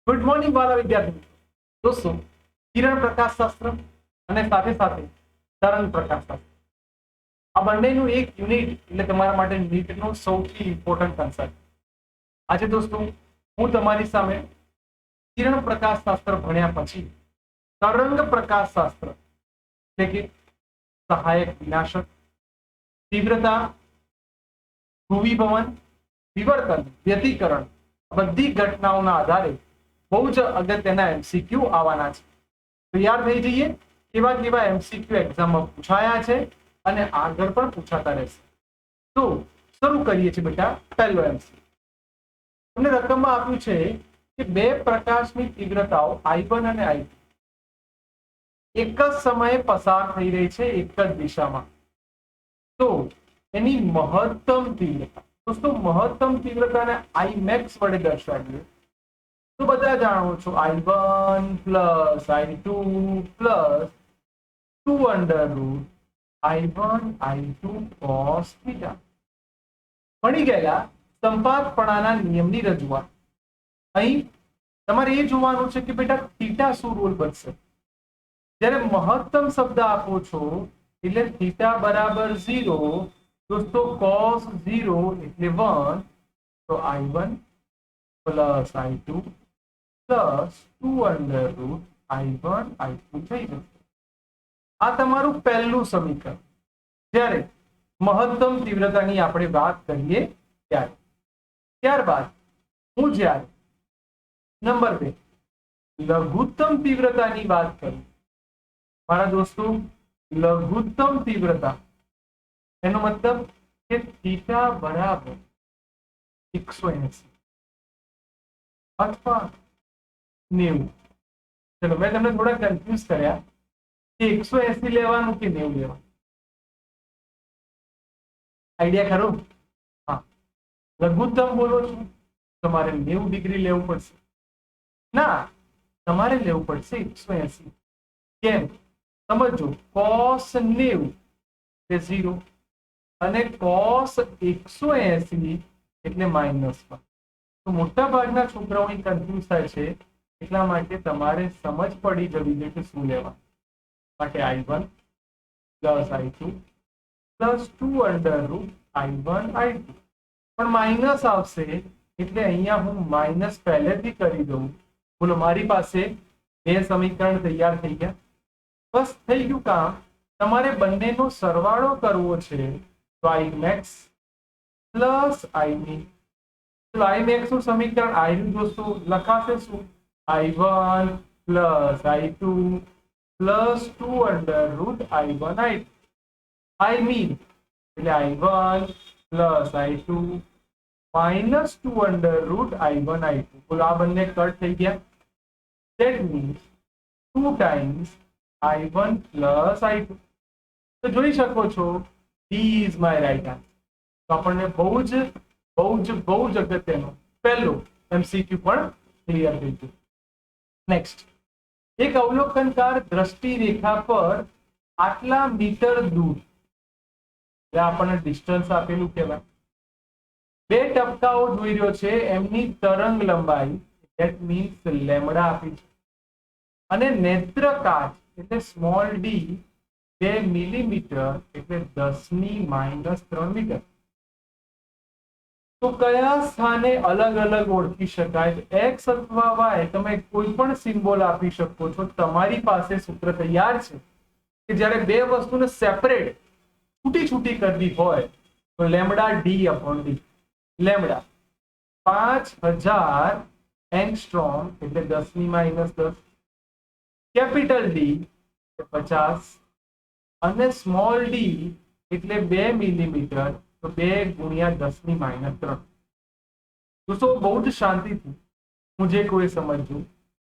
Good morning વાલા વિદ્યાર્થી મિત્રો. દોસ્તો, કિરણ પ્રકાશશાસ્ત્ર અને સાથે સાથે તરંગ પ્રકાશશાસ્ત્ર આ બંનેનું એક યુનિટ એટલે તમારા માટે નીટનો સૌથી ઇમ્પોર્ટન્ટ કન્સેપ્ટ. આજે દોસ્તો હું તમારી સામે કિરણ પ્રકાશશાસ્ત્ર ભણ્યા પછી તરંગ પ્રકાશશાસ્ત્ર એટલે કે સહાયક વિનાશક, તીવ્રતા, ધ્રુવીભવન, વિવર્તન, વ્યતિકરણ બધી ઘટનાઓના આધારે બહુ જ અગત્યના એમસીક્યુ આવવાના છે. તૈયાર થઈ જઈએ. કેવા કેવા એમસીક્યુ એક્ઝામમાં પૂછાયા છે અને આગળ પણ પૂછાતા રહેશે. તો શરૂ કરીએ છીએ બેટા. પહેલો એમસીક્યુ તમને રકમમાં આપ્યું છે કે બે પ્રકાશની તીવ્રતાઓ I1 અને I2 એક જ સમયે પસાર થઈ રહી છે એક જ દિશામાં. તો એની મહત્તમ તીવ્રતા, દોસ્તો મહત્તમ તીવ્રતાને Imax વડે દર્શાવીએ તો બધા જાણો છો I1 plus I2 plus 2 under route I1 I2 cos theta. ભણી ગયેલા સંપાતપણાના નિયમની રજૂઆત. અહીં તમારે એ જોવાનું છે કે બેટા થીટા શું રોલ બનશે. જ્યારે મહત્તમ શબ્દ આપો છો એટલે થીટા બરાબર 0, દોસ્તો cos 0 એટલે 1, તો I1 plus I2 plus 2 under route I1 I2 થઈ જશે. આ તમારું પહેલું સમીકરણ જ્યારે મહત્તમ તીવ્રતાની આપણે વાત કરીએ ત્યારે. ત્યારબાદ હું જ્યારે નંબર 2 લઘુત્તમ તીવ્રતાની વાત કરું, મારા દોસ્તો લઘુત્તમ તીવ્રતા એનો મતલબ કે થીટા બરાબર 180 અથવા 90. ચલો મેં તમને થોડા કન્ફ્યુઝ કર્યા કે 180 લેવાનું કે 90 લેવાનું. આઈડિયા ખરો? હા, લઘુત્તમ બોલો છો તમારે 90 ડિગ્રી લેવું પડશે. ના, તમારે લેવું પડશે 180. કેમ? સમજો, cos 90 એ 0 અને cos 180 એટલે -1. તો મોટા ભાગના છોકરાઓ કન્ફ્યુઝ થાય છે, એટલા માટે તમારે સમજ પડી જવી જોઈએ કે શું લેવા માટે. I1 plus I2 plus 2 under route I1 I2 પણ માઇનસ આવશે એટલે અહીંયા હું માઇનસ પહેલેથી કરી દઉં. બોલો, મારી પાસે બે સમીકરણ તૈયાર થઈ ગયા. બસ થઈ ગયું કામ. તમારે બંનેનો સરવાળો કરવો છે તો Imax પ્લસ Imin. તો Imax નું સમીકરણ આયરું દોસ્તો લખાશે શું? I1 plus I2 plus 2 under route I1 I2. Imin એટલે I1 plus I2 minus 2 under route I1 I2. બોલો, આ બંને કટ થઈ ગયા. That means 2 times I1 plus I2. તો જોઈ શકો છો D is my right answer. તો આપણને બહુ જ અગત્યનો પહેલો MCQ પણ ક્લિયર થઈ ગયો. નેક્સ્ટ, એક અવલોકનકાર દ્રષ્ટિ રેખા પર આટલા મીટર દૂર, એટલે આપણને ડિસ્ટન્સ આપેલું કહેવાય, બે ટપકાઓ જોઈ રહ્યો છે, એમની તરંગ લંબાઈ that means લેમ્બડા આપી છે અને નેત્રકાચ એટલે સ્મોલ ડી 2 મિલીમીટર એટલે 10⁻³ મીટર. તો કયા સ્થાને અલગ અલગ ઓળખી શકાય? એક્સ અથવા વાય તમે કોઈ પણ સિમ્બોલ આપી શકો છો. તમારી પાસે સૂત્ર તૈયાર છે કે જ્યારે બે વસ્તુને સેપરેટ છૂટી કરવી હોય તો lambda D upon D. Lambda 5000 angstrom એટલે 10⁻10, કેપિટલ ડી 50 અને સ્મોલ ડી એટલે 2 મિલીમીટર, તો 2 ગુણ્યા 10⁻³. દોસ્તો બહુ જ શાંતિથી હું જે કોઈ સમજવું,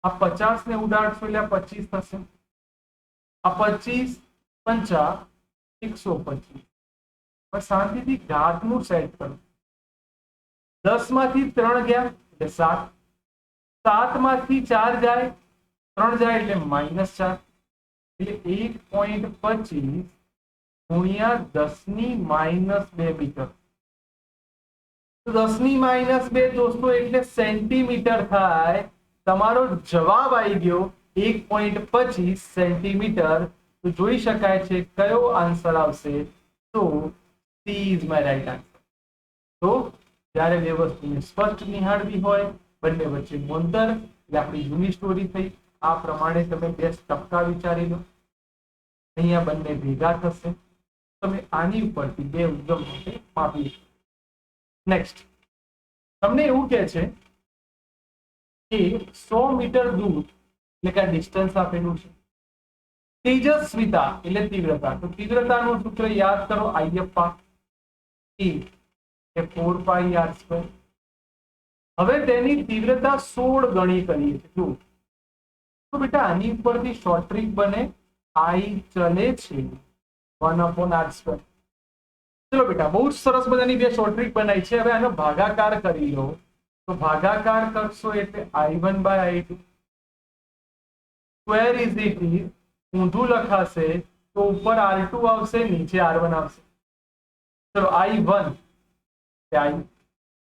આ 50 ને ઉડાડશો એટલે આ 25 થશે. આ 25 પંચા 125. શાંતિથી ઘાતનું સેટ કરો. 10 માંથી 3 ગયા એટલે 7, 7 માંથી 4 જાય, 3 જાય એટલે -4, એટલે 1.25 ગુણ્યા 10⁻² મીટર. તો 10⁻² દોસ્તો એટલે સેન્ટીમીટર થાય. તમારો જવાબ આવી ગયો 1.25 સેન્ટીમીટર. તો જોઈ શકાય છે કયો આન્સર આવશે. તો she is my right answer. તો જ્યારે બે વસ્તુને સ્પષ્ટ નિહાળવી હોય, બંને વચ્ચેનું અંતર, એટલે આપણી જૂની સ્ટોરી થઈ. આ પ્રમાણે તમે બે ટપકા વિચારી લો. અહીંયા બંને ભેગા થશે. તમે આની ઉપરથી બે ઉદ્ગમ માટે માપી લો. નેક્સ્ટ તમને એવું કહે છે કે 100 મીટર દૂર, એટલે કે ડિસ્ટન્સ આપેલું છે. તેજસ્વિતા એટલે તીવ્રતા. તો તીવ્રતાનું સૂત્ર યાદ કરો, આઈએફઆર એ 4πr². હવે તેની તીવ્રતા 16 ગણી કરીએ છીએ. જો તો બેટા આની ઉપરથી શોર્ટ ટ્રીક બને, આઈ ચલે છે 1/r². ચલો બેટા બહુ જ સરસ મજાની બે શોર્ટ ટ્રીક બનાવી છે. હવે આનો ભાગાકાર કરી લો. તો ભાગાકાર કરશો એટલે i1/i2 સ્ક્વેર ઇઝ ઇક્વલ, ઊંધું લખાશે તો ઉપર r2 આવશે, નીચે r1 આવશે. ચલો i1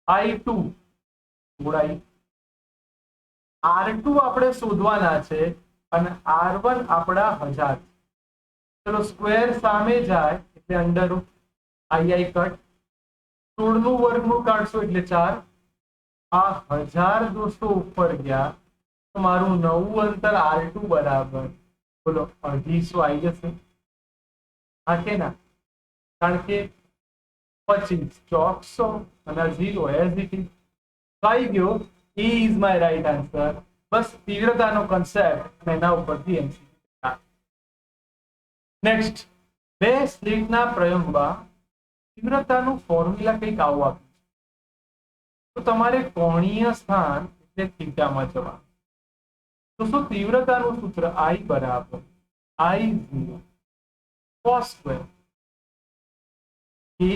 i2 ગુણાઈ r2 આપણે શોધવાના છે અને r1 આપણા 1000. ચલો સ્ક્વેર સામે જાય એટલે અંડરરૂટ i કટ, 16 નું વર્ગમૂળ કાઢશો એટલે 4. આ 1000 દોસ્તો ઉપર ગયા તો મારું નવું અંતર r2 બરાબર બોલો 250 આવી જશે. હા કે ના? કારણ કે 25 400 અને 0 એઝ ઇટ ઇઝ આવી ગયો. E is my right answer. બસ તીવ્રતાનો કન્સેપ્ટ એના ઉપરથી એમસીક્યુ. નેક્સ્ટ, બે સ્લિટના પ્રયોગમાં તીવ્રતાનું ફોર્મ્યુલા કંઈક આવું આપ્યું. તો તમારે કોણીય સ્થાન એટલે થીટામાં જવાનું. તો શું તીવ્રતાનું સૂત્ર I બરાબર I0 cos સ્ક્વેર કે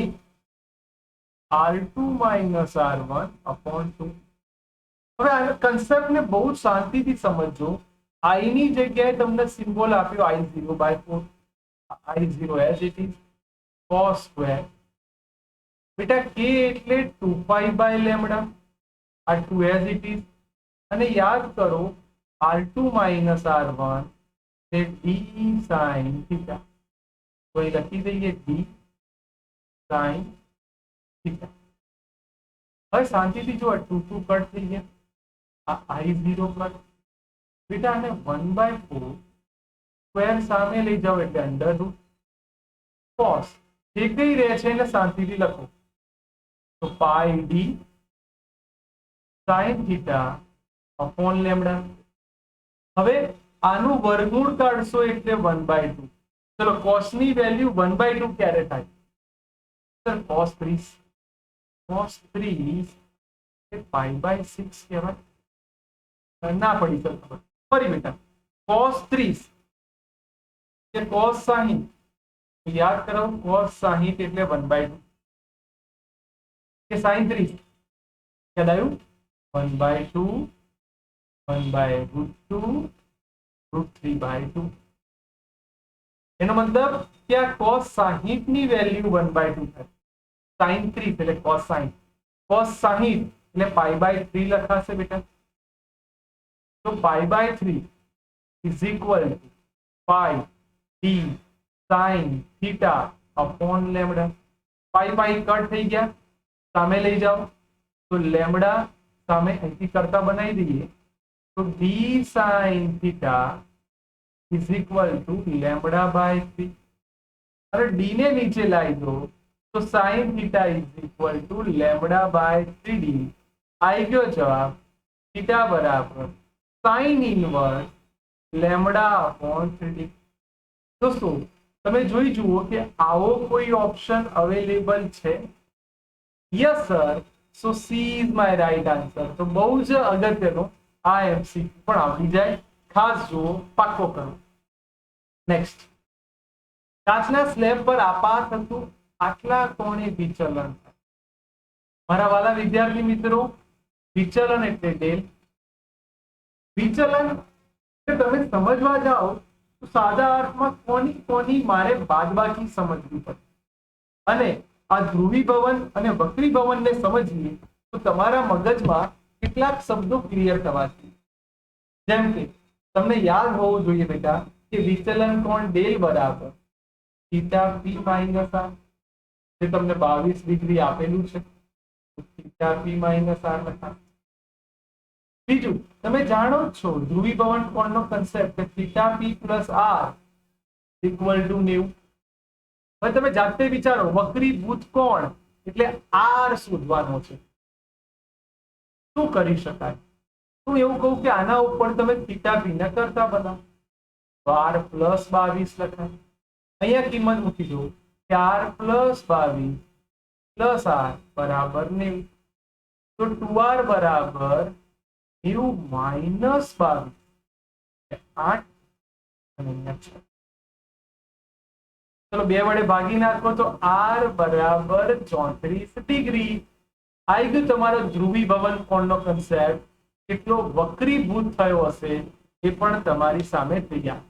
R2 minus R1 upon 2. હવે આ કન્સેપ્ટને બહુ શાંતિથી સમજો. I ની જગ્યાએ તમને સિમ્બોલ આપ્યો I0/4. I0 as it is cos square. બેટા k એટલે 2π/λ. આ 2 as it is. અને યાદ કરો R2 minus R1 એ d sin થીટા. તો એ લખી દઈએ d sin થીટા. હવે શાંતિથી જો 2 કટ થઈ ગયા, આ I0 કટ. બેટા આને 1/4 સ્ક્વેર સામે લઈ જાઓ એટલે અંડરરૂટ cos. જે કઈ રહે છે એને શાંતિથી લખો. તો પાઈ d sin theta upon lambda. હવે આનું વર્ગમૂળ કાઢશો એટલે 1/2. ચલો cos ની વેલ્યુ 1/2 ક્યારે થાય? સર cos 30 એ π/6 કહેવાય. ના પડી સર ખબર. ફરી બેટા cos 30 કે cos 60. યાદ કરો cos 60 એટલે 1/2 કે sin 30 યાદ આવ્યું? 1/2 1/√2 એનો મતલબ કે આ cos 60 ની વેલ્યુ 1/2 થાય. sin 30 એટલે cos 60. cos 60 એટલે π/3 લખાશે બેટા. તો π/3 is equal to pi d sin theta upon lambda. Pi cut થઈ ગયા, સામે લઈ જાઓ તો લેમ્ડા સામે અહીંથી કરતા બનાવી દઈએ તો d sin theta is equal to λ/3. અરે d ને નીચે લાવી દો તો sin theta is equal to λ/3d. આવી ગયો જવાબ. થીટા બરાબર sin ઇનવર્સ λ/3d. દોસ્તો તમે જોઈ જુઓ કે આવો કોઈ ઓપ્શન અવેલેબલ છે? Yes sir. So she is my right answer. તો બહુ જ અગત્યનો આ એમસીક્યુ પણ આવડી જાય. ખાસ જુઓ, પાક્કો કરો. નેક્સ્ટ, કાચના સ્લેબ પર આપાત હતું આટલા કોણે વિચલન થાય. મારા વાલા વિદ્યાર્થી મિત્રો, વિચલન એટલે ડેલ. વિચલન તમે સમજવા જાઓ તો સાદા અર્થમાં કોની મારે બાદબાકી સમજવી પડે. અને આ ધ્રુવીભવન અને વક્રીભવનને સમજીએ તો તમારા મગજમાં કેટલાક શબ્દો ક્લિયર થવા જોઈએ. જેમ કે તમને યાદ હોવું જોઈએ બેટા કે વિચલન કોણ ડેલ બરાબર થીટા પી માઇનસ આર, જે તમને 22 ડિગ્રી આપેલું છે, થીટા પી માઇનસ આર લખા. બીજું તમે જાણો જ છો ધ્રુવીભવન કોણનો કન્સેપ્ટ કે theta P plus R equal to 90. હવે તમે જાતે વિચારો વક્રીભૂત કોણ એટલે આર શોધવાનો છે. શું કરી શકાય? હું એવું કહું કે આના ઉપર તમે થીટા પી ના કરતા બનાવો, 12 પ્લસ 22 લખાય. અહીંયા કિંમત મૂકી દો કે આર પ્લસ 22 પ્લસ આર બરાબર 90. તો 2r બરાબર 90 માઇનસ 22 8 અને 6. ચલો બે વડે ભાગી નાખો તો આર બરાબર 34 ડિગ્રી. આવી ગયું તમારો ધ્રુવીભવન કોણનો કન્સેપ્ટ. કેટલો વક્રીભૂત થયો હશે એ પણ તમારી સામે તૈયાર.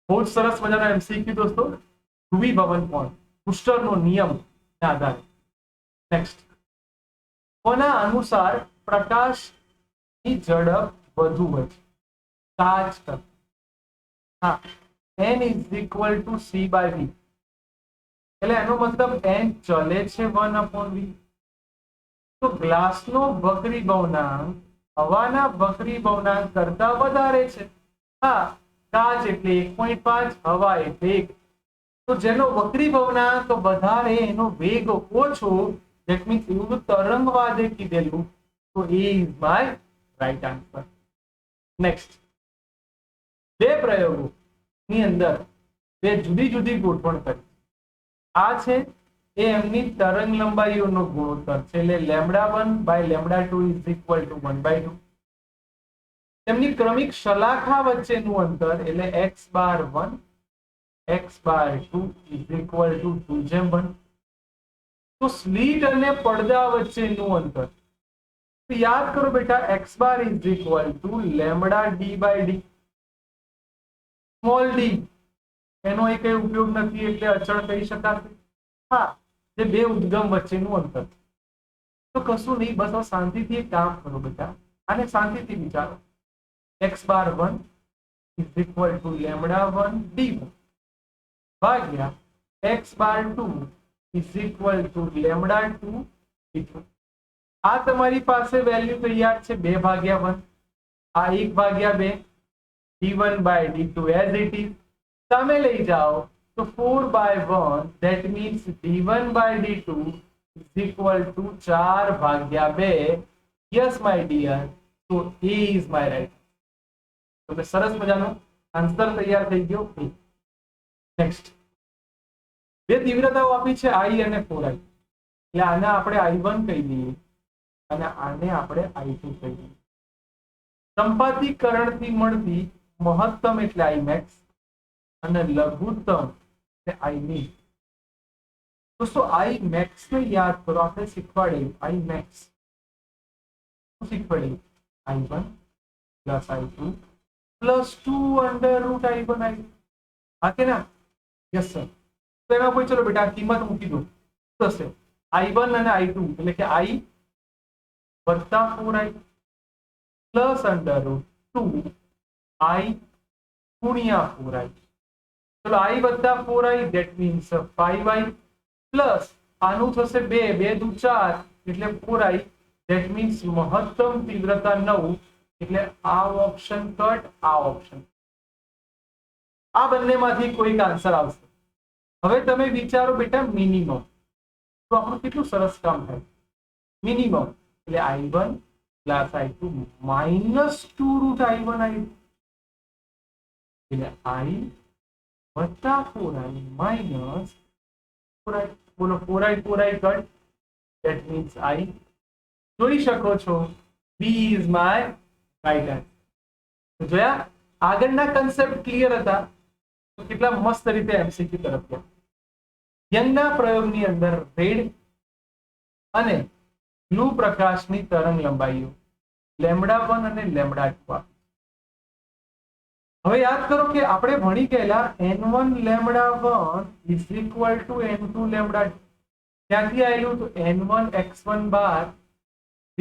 બહુ જ સરસ મજાનો એમસીક્યુ દોસ્તો, ધ્રુવીભવન કોણ બુસ્ટરનો નિયમ ના આધારે. નેક્સ્ટ, કોના અનુસાર પ્રકાશની ઝડપ વધુ હોય છે? કાચ કરતા. હા, n is equal to c by v. એટલે એનો મતલબ n ચલે છે 1/v. તો ગ્લાસનો વક્રીભવનાંક હવાના વક્રીભવનાંક કરતા વધારે છે. હા, કાચ એટલે 1.5, હવા એટલે 1. તો જેનો વક્રીભવનાંક વધારે એનો વેગ ઓછો, ધેટ મીન્સ એવું તરંગવાદે કીધેલું, તો એ is my right answer. Next, બે પ્રયોગો ની અંદર બે જુદી જુદી ગોઠવણ કરી. આ છે એ એમની તરંગ લંબાઈઓનો ગુણોત્તર છે, એટલે λ1 બાય λ2 ઇઝ ઇક્વલ ટુ 1/2. તેમની ક્રમિક શલાખા વચ્ચેનું અંતર એટલે x⁴1 x⁴2 is equal two 2/1. તો સ્લીટ અને પડદા વચ્ચેનું અંતર તો યાદ કરો બેટા x⁴ is equal two λd/d. Small D એનો એ કઈ ઉપયોગ નથી એટલે અચળ કહી શકાશે. હા, જે બે ઉદ્ગમ વચ્ચેનું અંતર. તો કશું નહીં, બસ હવે શાંતિથી એક કામ કરો બેટા, આને શાંતિથી વિચારો. x⁴1 is equal two λ1d1 ભાગ્યા x⁴2 is equal two λ2d2. આ તમારી પાસે વેલ્યુ તૈયાર છે 2/1. આ 1/2 d1/d2 as it is. તમે લઈ જાઓ તો 4/1, that means d1/d2 is equal to 4/2. Yes my dear, so A is my right. તો સરસ મજાનો આન્સર તૈયાર થઈ ગયો. નેક્સ્ટ, બે તીવ્રતાઓ આપી છે I અને 4I. એટલે આને આપણે I1 કહી દઈએ અને આને આપણે I2 કહી દઈએ. સંપાતીકરણથી મળતી મહત્તમ એટલે Imax અને લઘુત્તમ એટલે Imin. દોસ્તો Imax ને યાદ કરો, આપણે શીખવાડેલું Imax શું શીખવાડેલું? I1 plus I2 plus 2√I1 I2. હા કે ના? Yes sir. તો એમાં કોઈ ચલો બેટા કિંમત મૂકી દો. શું થશે? I1 અને I2 એટલે કે I વત્તા 4I પ્લસ √2I ગુણ્યા 4I. ચલો I વત્તા 4I that means 5I plus આનું થશે 2 2 દુ 4 એટલે 4I that means મહત્તમ તીવ્રતા 9 એટલે આ ઓપ્શન કટ, આ ઓપ્શન. આ બંનેમાંથી કોઈક આન્સર આવશે. હવે તમે વિચારો બેટા મિનિમમ. તો આપણું કેટલું સરસ કામ થાય. મિનિમમ એટલે I1 plus I2 minus 2√I1 I2 એટલે I વત્તા 4I માઇનસ 4I. બોલો 4I cut, that means I. જોઈ શકો છો B is my right answer. જોયા? આગળના કન્સેપ્ટ ક્લિયર હતા તો કેટલા મસ્ત રીતે એમસીક્યુ તરફ ગયા. યંગના પ્રયોગની અંદર રેડ અને બ્લુ પ્રકાશની તરંગ લંબાઈઓ λ1 અને λ2. હવે યાદ કરો કે આપણે ભણી ગયેલા n1 λ1 is equal to n2 λ2. ક્યાંથી આવેલું? તો n1 x1 bar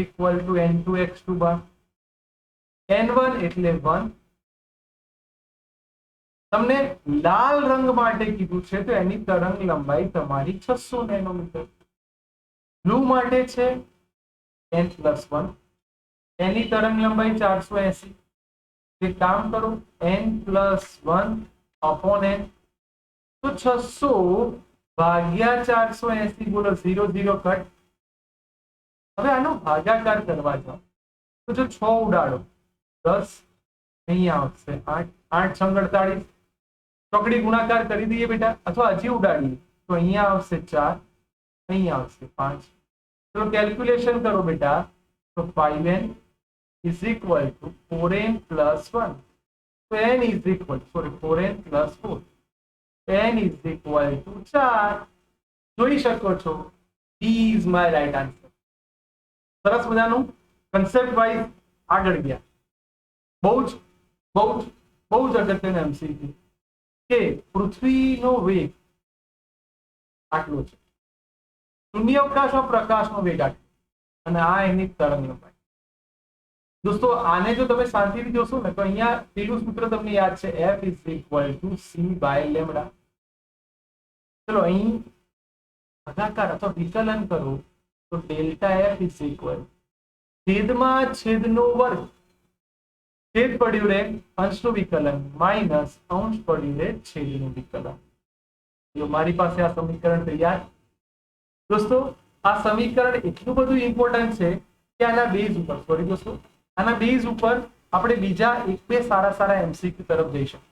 equal to n2 x2 bar. n1 એટલે 1. તમને લાલ રંગ માટે કીધું છે તો એની તરંગ લંબાઈ તમારી 600 નેનોમીટર. બ્લુ માટે છે n+1, એની તરંગ લંબાઈ 480. એક કામ કરો, n+1 upon n, તો 600 ભાગ્યા 480, બોલો 0 0 કટ. હવે આનો ભાગાકાર કરવા જાઓ તો જો 6 ઉડાડો 10, અહીંયા આવશે 8, 8 6 48. ચોકડી ગુણાકાર કરી દઈએ બેટા, અથવા હજી ઉડાડીએ તો અહીંયા આવશે 4, અહીંયા આવશે 5. તો કેલ્ક્યુલેશન કરો બેટા, તો 5n is equal to 4n plus 1. So n is equal, sorry, 4n plus 4. n is equal to 4. જોઈ શકો છો, D is my right answer. સરસ મજાનું કન્સેપ્ટ વાઇઝ આગળ ગયા. બહુ જ અગત્યનું એમસીક્યુ કે પૃથ્વીનો વેગ આટલો છે, શૂન્યાવકાશમાં પ્રકાશનો વેગ આટલો, અને આ એની તરંગ લંબાઈ. દોસ્તો આને જો તમે શાંતિથી જોશો ને તો અહીંયા પેલું સૂત્ર તમને યાદ છે, F is equal to c/λ. ચલો અહીં ભાગાકાર અથવા વિકલન કરો તો ડેલ્ટા F is equal છેદમાં છેદનો વર્ગ, છેદ પડ્યું રે અંશનું વિકલન માઇનસ અંશ પડ્યું રે છેદનું વિકલન. જો મારી પાસે આ સમીકરણ તૈયાર. દોસ્તો આ સમીકરણ એટલું બધું ઇમ્પોર્ટન્ટ છે કે આના બેઝ ઉપર, સોરી દોસ્તો, આના બેઝ ઉપર આપણે બીજા એક બે સારા એમસીક્યુ તરફ જઈશું.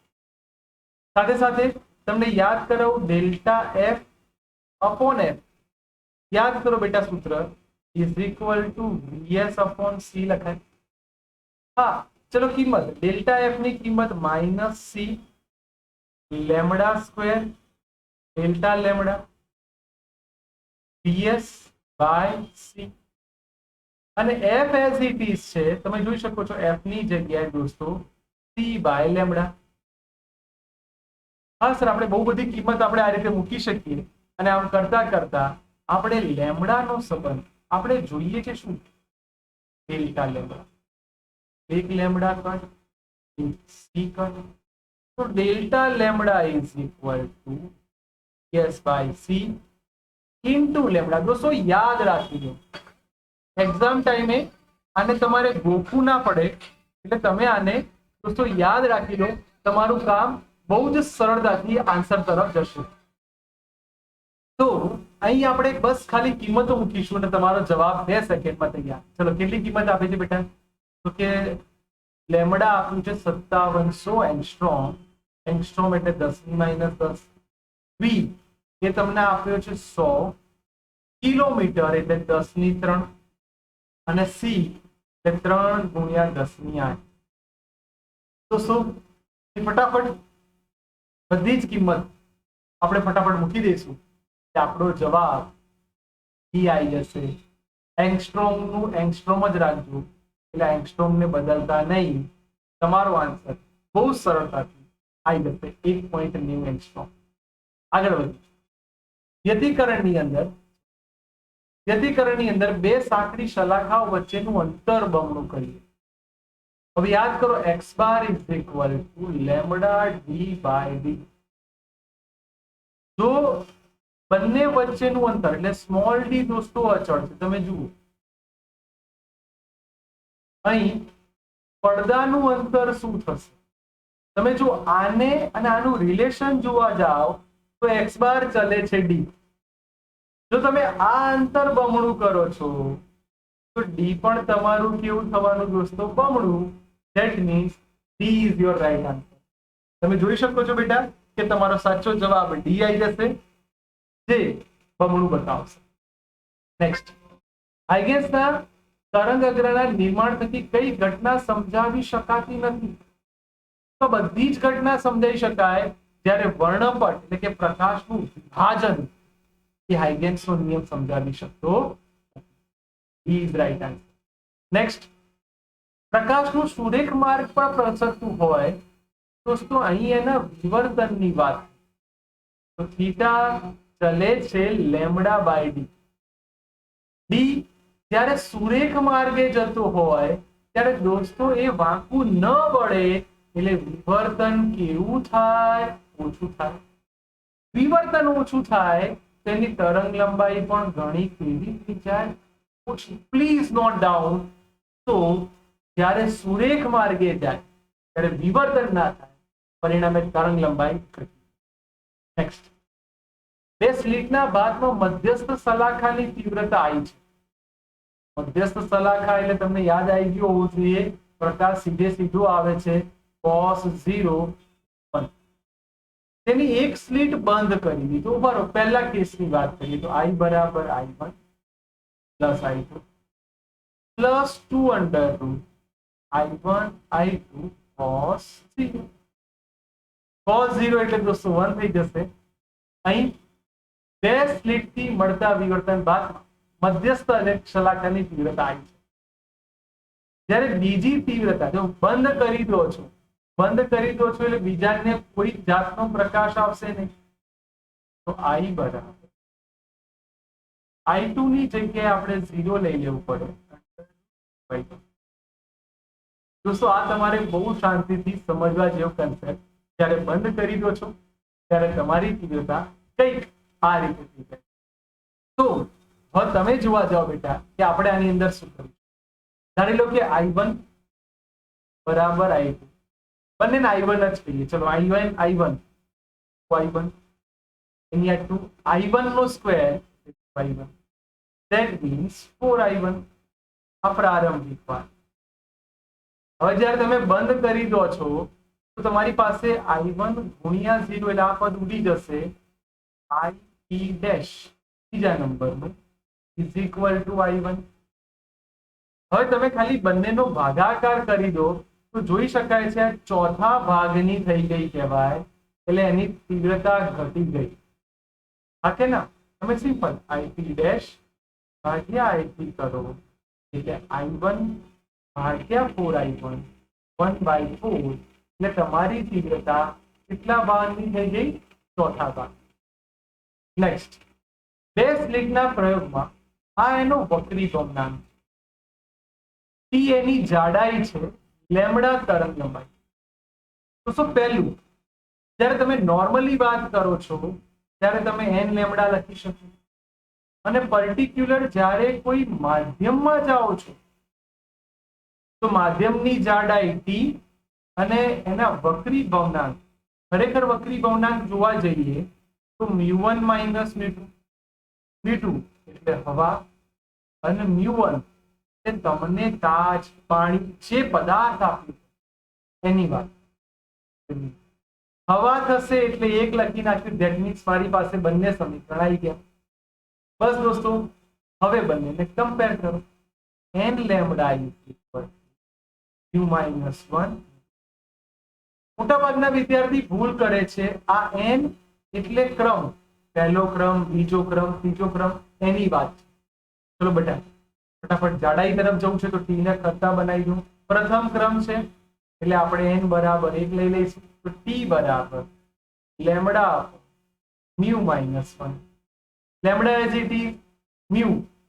સાથે સાથે તમને યાદ કરાવું, ડેલ્ટા F upon F યાદ કરો બેટા, સૂત્ર is equal to VS upon C લખાય. હા ચલો, કિંમત ડેલ્ટા F ની કિંમત -c lambda square delta lambda VS by C, અને F as it is છે, તમે જોઈ શકો છો F ની જગ્યાએ દોસ્તો C by લેમ્ડા. હા સર, આપણે બહુ બધી કિંમત આપણે આ રીતે મૂકી શકીએ, અને આમ કરતા કરતા આપણે લેમ્ડાનો સંબંધ આપણે જોઈએ કે શું, ડેલ્ટા લેમ્ડા, એક લેમ્ડા કટ સી કટ, તો delta lambda is equal two S by C into lambda. દોસ્તો યાદ રાખી દો, એક્ઝામ ટાઈમે આને તમારે ગોખવું ના પડે, એટલે તમે આને દોસ્તો યાદ રાખી લો, તમારું કામ બહુ જ સરળતાથી આન્સર તરફ જશે. તો અહીં આપણે બસ ખાલી કિંમતો મૂકીશું અને તમારો જવાબ 2 સેકન્ડમાં તૈયાર. ચલો, કેટલી કિંમત આપે છે બેટા? તો કે લેમ્ડા આપ્યું છે 5700 એંગસ્ટ્રોમ, એંગસ્ટ્રોમ એટલે 10⁻10. વી એ તમને આપ્યો છે 100 કિલોમીટર એટલે 10⁻3, અને સી એટલે 3 × 10⁸. તો શું ફટાફટ બધી જ કિંમત આપણે ફટાફટ મૂકી દઈશું, આપણો જવાબ ઈ આવી જશે. એંગસ્ટ્રોમ નું એંગસ્ટ્રોમ જ રાખજો, એટલે એંગસ્ટ્રોમ ને બદલતા નહીં. તમારો આન્સર બહુ સરળતાથી આવી જશે 1.9 એંગસ્ટ્રોમ. આગળ વધીએ. વ્યતિકરણની અંદર બે સાંકડી શલાખાઓ વચ્ચેનું અંતર બમણું કરીએ. હવે યાદ કરો, x bar is equal to lambda D by D. જો બંને વચ્ચેનું અંતર એટલે સ્મોલ ડી દોસ્તો અચળ છે, તમે જુઓ અહીં પડદાનું અંતર શું થશે, તમે જો આને અને આનું રિલેશન જોવા જાઓ તો x બાર ચલે છે ડી. જો તમે આ અંતર બમણું કરો છો તો ડી પણ તમારું કેવું થવાનું દોસ્તો? બમણું. That means D is your right answer. તમે જોઈ શકો છો બેટા કે તમારો સાચો જવાબ ડી આવી જશે, જે બમણું બતાવશે. નેક્સ્ટ, હાઇગેન્સના તરંગ અગ્રના નિર્માણ થતી કઈ ઘટના સમજાવી શકાતી નથી? તો બધી જ ઘટના સમજાવી શકાય જ્યારે વર્ણપટ એટલે કે પ્રકાશનું વિભાજન એ હાઇગેન્સનો નિયમ સમજાવી શકતો ઇઝ રાઈટ આન્સર. નેક્સ્ટ, પ્રકાશનું સુરેખ માર્ગ પર પ્રસરતું હોય દોસ્તો, અહીં એના વિવર્તનની વાત. તો થીટા ચલે છે લેમ્ડા બાય ડી. ડી જ્યારે સુરેખ માર્ગે જતો હોય ત્યારે દોસ્તો એ વાંકું ન વળે એટલે વિવર્તન કેવું થાય? ઓછું થાય. વિવર્તન ઓછું થાય તેની તરંગ લંબાઈ પણ ઘણી કેવી થઈ જાય? ઓછી. Please note down. તો જ્યારે સુરેખ માર્ગે જાય ત્યારે વિવર્તન ના થાય, પરિણામે તરંગ લંબાઈ ઘટી. નેક્સ્ટ, બે સ્લિટના ભાગમાં મધ્યસ્થ સલાખાની તીવ્રતા I છે. મધ્યસ્થ સલાખા એટલે તમને યાદ આવી ગયું હોવું જોઈએ, પ્રકાશ સીધો આવે છે cos 0 1. તેની એક સ્લિટ બંધ કરી દીધું. બરોબર, પહેલા કેસની વાત કરીએ તો I બરાબર I1 plus I2 plus 2 under route I1 I2 cos 0. cos 0 એટલે દોસ્તો 1 થઈ જશે. અહીં બે સ્લિટ થી મળતા વિવર્તન ભાગમાં મધ્યસ્થ અને સલાખાની તીવ્રતા I છે. જ્યારે બીજી તીવ્રતા જો બંધ કરી દો છો એટલે બીજાને કોઈ જાતનો પ્રકાશ આવશે નહીં, તો I બરાબર I2 ની જગ્યાએ આપણે 0 લઈ લેવું પડે. દોસ્તો આ તમારે બહુ શાંતિથી સમજવા જેવો કન્સેપ્ટ. જ્યારે બંધ કરી દો છો ત્યારે તમારી તીવ્રતા કંઈક આ રીતે થઈ જાય. તો હવે તમે જોવા જાઓ બેટા કે આપણે આની અંદર શું કર્યું. ધારી લો કે I1 બરાબર I2, બંનેને I1 જ કહીએ. ચલો I1 અહીંયા 2 I1 no square I1, that means 4I1. આ પ્રારંભિક વાત. હવે જ્યારે તમે બંધ કરી દો છો તો તમારી પાસે I1 ગુણ્યા 0 એટલે આ પદ ઉડી જશે. I ડેશ બીજા નંબરનું ઇઝ ઇક્વલ ટુ I1. હવે તમે ખાલી બંનેનો ભાગાકાર કરી દો તો જોઈ શકાય છે આ ચોથા ભાગની થઈ ગઈ કહેવાય, એટલે એની તીવ્રતા ઘટી ગઈ. હા કે ના? તમે સિમ્પલ I3 ડેશ ભાગ્યા I3 કરો એટલે I1 ભાગ્યા 4I1 1/4, એટલે તમારી તીવ્રતા કેટલા ભાગની થઈ ગઈ? ચોથા ભાગ. નેક્સ્ટ, બે સ્લિટના પ્રયોગમાં આ એનો વક્રી ભગ્નાંક, T એની જાડાઈ છે, લેમ્બડા તરંગ લંબાઈ. તો પહેલું, જ્યારે તમે નોર્મલી વાત કરો છો ત્યારે તમે n લેમ્બડા લખી શકો, અને પર્ટિક્યુલર જ્યારે કોઈ માધ્યમમાં જાઓ છો તો માધ્યમની જાડાઈ T અને એના વક્રી ભગ્નાંક, ખરેખર વક્રી ભગ્નાંક જોવા જઈએ તો μ1 માઇનસ μ2 એટલે હવા, અને μ1 એ તમને કાચ, પાણી જે પદાર્થ આપ્યું એની વાત. હવા થશે એટલે એક લખી નાખ્યું, ધેટ મીન્સ મારી પાસે બંને સમીકરણ આવી ગયા. બસ દોસ્તો, હવે બંનેને કમ્પેર કરો. n lambda u minus 1. મોટાભાગના વિદ્યાર્થી ભૂલ કરે છે. આ n એટલે ક્રમ, પહેલો ક્રમ, બીજો ક્રમ, ત્રીજો ક્રમ, એની વાત છે. ચલો બેટા ફટાફટ જાડાઈ તરફ જવું છે તો t ને કરતા બનાવી દઉં. પ્રથમ ક્રમ છે એટલે આપણે n બરાબર 1 લઈ લઈશું. તો t બરાબર lambda μ minus 1. Lambda as it is μ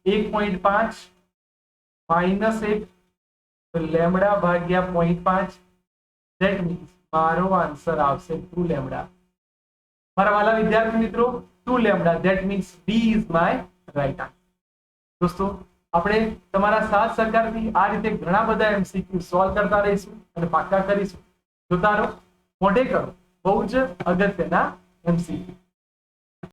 1.5 minus 1, તો લેમ્બડા ભાગ્યા 0.5, ધેટ મીન્સ મારો આન્સર આવશે 2 લેમ્બડા. મારા વાલા વિદ્યાર્થી મિત્રો, 2 lambda, that means D is my right answer. દોસ્તો આપણે તમારા સાથ સહકારથી આ રીતે ઘણા બધા MCQ સોલ્વ કરતા રહીશું અને પાક્કા કરીશું. જોતા રહો, મોઢે કરો, બહુ જ અગત્યના MCQ.